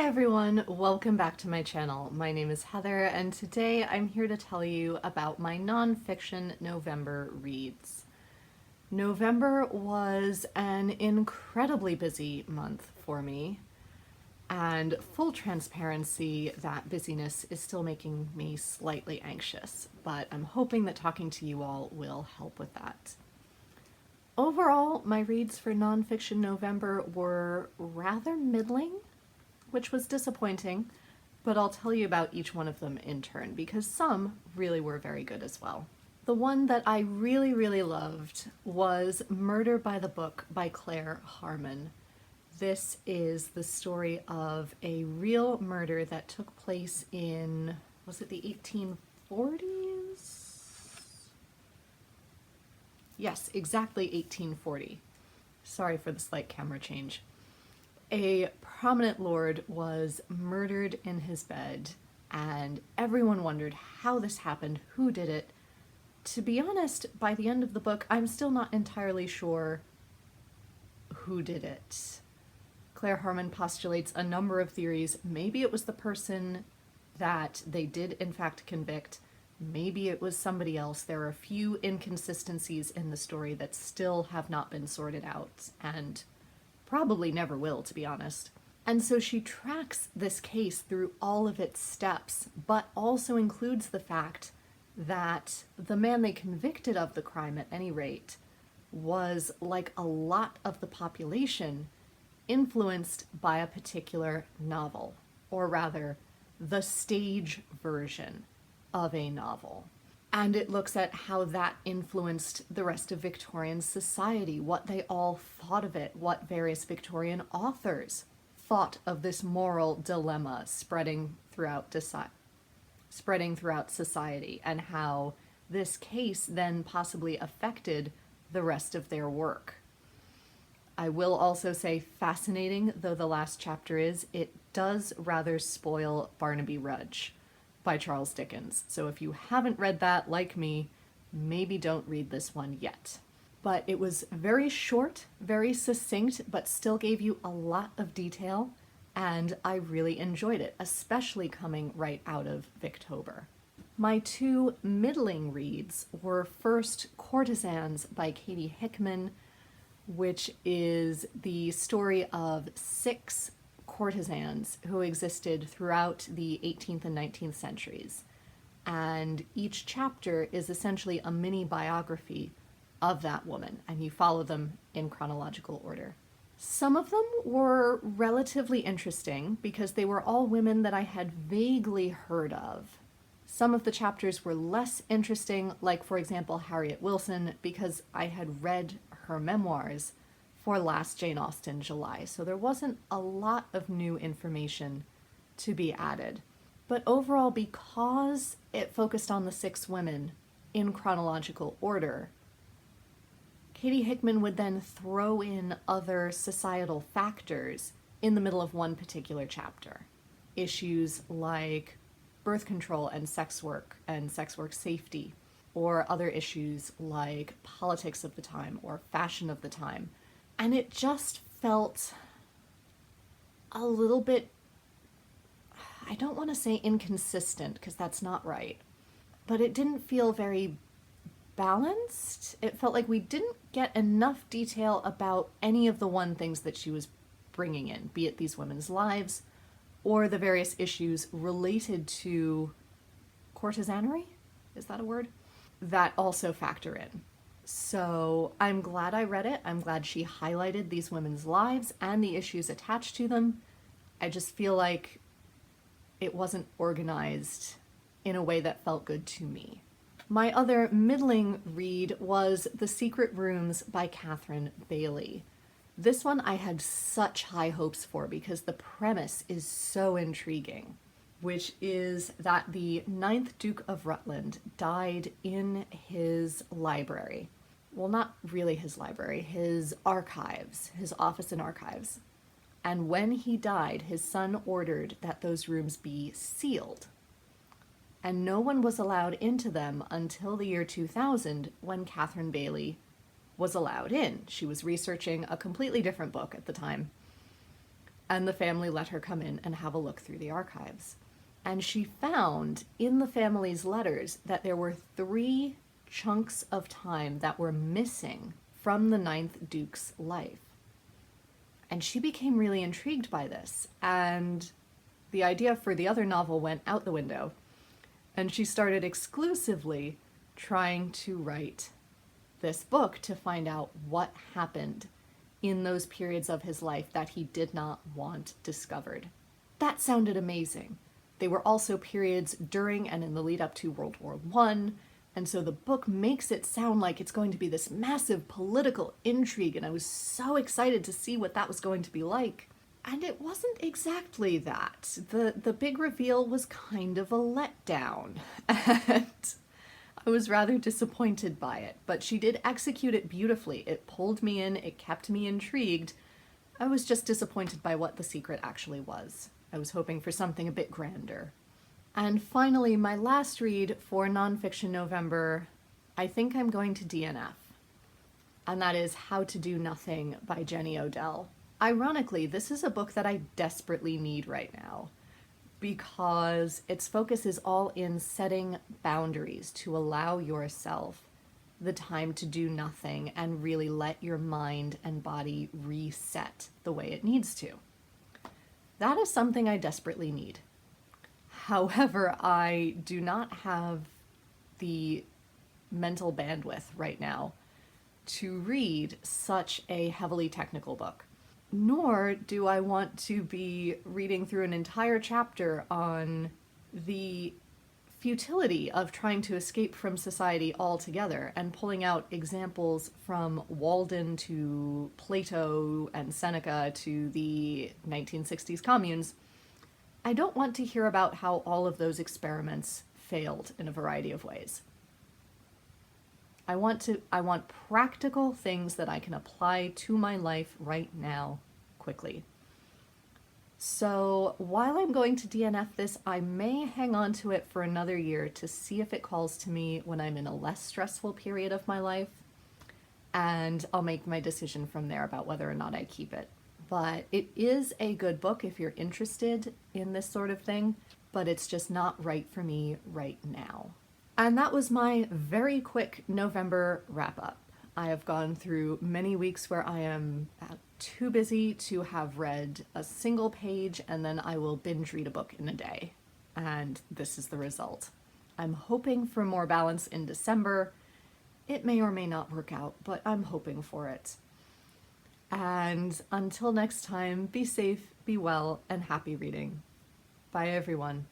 Hi everyone, welcome back to my channel. My name is Heather and today I'm here to tell you about my nonfiction November reads. November was an incredibly busy month for me, and full transparency, that busyness is still making me slightly anxious, but I'm hoping that talking to you all will help with that. Overall, my reads for nonfiction November were rather middling, which was disappointing, but I'll tell you about each one of them in turn because some really were very good as well. The one that I really loved was Murder by the Book by Claire Harmon. This is the story of a real murder that took place in, was it the 1840s? Yes, exactly 1840. Sorry for the slight camera change. A prominent lord was murdered in his bed, and everyone wondered how this happened, who did it. To be honest, by the end of the book, I'm still not entirely sure who did it. Claire Harmon postulates a number of theories. Maybe it was the person that they did in fact convict. Maybe it was somebody else. There are a few inconsistencies in the story that still have not been sorted out, and probably never will, to be honest. And so she tracks this case through all of its steps, but also includes the fact that the man they convicted of the crime, at any rate, was, like a lot of the population, influenced by a particular novel, or rather, the stage version of a novel. And it looks at how that influenced the rest of Victorian society, what they all thought of it, what various Victorian authors thought of this moral dilemma spreading throughout society, and how this case then possibly affected the rest of their work. I will also say, fascinating though the last chapter is, it does rather spoil Barnaby Rudge by Charles Dickens. So if you haven't read that, like me, maybe don't read this one yet. But it was very short, very succinct, but still gave you a lot of detail, and I really enjoyed it, especially coming right out of Victober. My two middling reads were first Courtesans by Katie Hickman, which is the story of 6 courtesans who existed throughout the 18th and 19th centuries. And each chapter is essentially a mini biography of that woman, and you follow them in chronological order. Some of them were relatively interesting because they were all women that I had vaguely heard of. Some of the chapters were less interesting, like for example Harriet Wilson, because I had read her memoirs for last Jane Austen July, so there wasn't a lot of new information to be added. But overall, because it focused on the 6 women in chronological order, Katie Hickman would then throw in other societal factors in the middle of one particular chapter. Issues like birth control and sex work safety, or other issues like politics of the time or fashion of the time. And it just felt a little bit, I don't want to say inconsistent because that's not right, but it didn't feel very balanced. It felt like we didn't get enough detail about any of the one things that she was bringing in, be it these women's lives or the various issues related to courtesanry, is that a word? That also factor in. So I'm glad I read it. I'm glad she highlighted these women's lives and the issues attached to them. I just feel like it wasn't organized in a way that felt good to me. My other middling read was The Secret Rooms by Catherine Bailey. This one I had such high hopes for because the premise is so intriguing, which is that the 9th Duke of Rutland died in his library. Well, not really his library, his archives, his office and archives. And when he died, his son ordered that those rooms be sealed. And no one was allowed into them until the year 2000, when Catherine Bailey was allowed in. She was researching a completely different book at the time. And the family let her come in and have a look through the archives. And she found in the family's letters that there were 3 chunks of time that were missing from the 9th Duke's life. And she became really intrigued by this, and the idea for the other novel went out the window, and she started exclusively trying to write this book to find out what happened in those periods of his life that he did not want discovered. That sounded amazing. They were also periods during and in the lead up to World War I, and so the book makes it sound like it's going to be this massive political intrigue, and I was so excited to see what that was going to be like. And it wasn't exactly that. The big reveal was kind of a letdown, and I was rather disappointed by it, but she did execute it beautifully. It pulled me in, it kept me intrigued. I was just disappointed by what the secret actually was. I was hoping for something a bit grander. And finally, my last read for Nonfiction November, I think I'm going to DNF. And that is How to Do Nothing by Jenny Odell. Ironically, this is a book that I desperately need right now because its focus is all in setting boundaries to allow yourself the time to do nothing and really let your mind and body reset the way it needs to. That is something I desperately need. However, I do not have the mental bandwidth right now to read such a heavily technical book. Nor do I want to be reading through an entire chapter on the futility of trying to escape from society altogether and pulling out examples from Walden to Plato and Seneca to the 1960s communes. I don't want to hear about how all of those experiments failed in a variety of ways. I want practical things that I can apply to my life right now quickly. So while I'm going to DNF this, I may hang on to it for another year to see if it calls to me when I'm in a less stressful period of my life, and I'll make my decision from there about whether or not I keep it. But it is a good book if you're interested in this sort of thing, but it's just not right for me right now. And that was my very quick November wrap-up. I have gone through many weeks where I am too busy to have read a single page, and then I will binge read a book in a day. And this is the result. I'm hoping for more balance in December. It may or may not work out, but I'm hoping for it. And until next time, be safe, be well, and happy reading. Bye, everyone.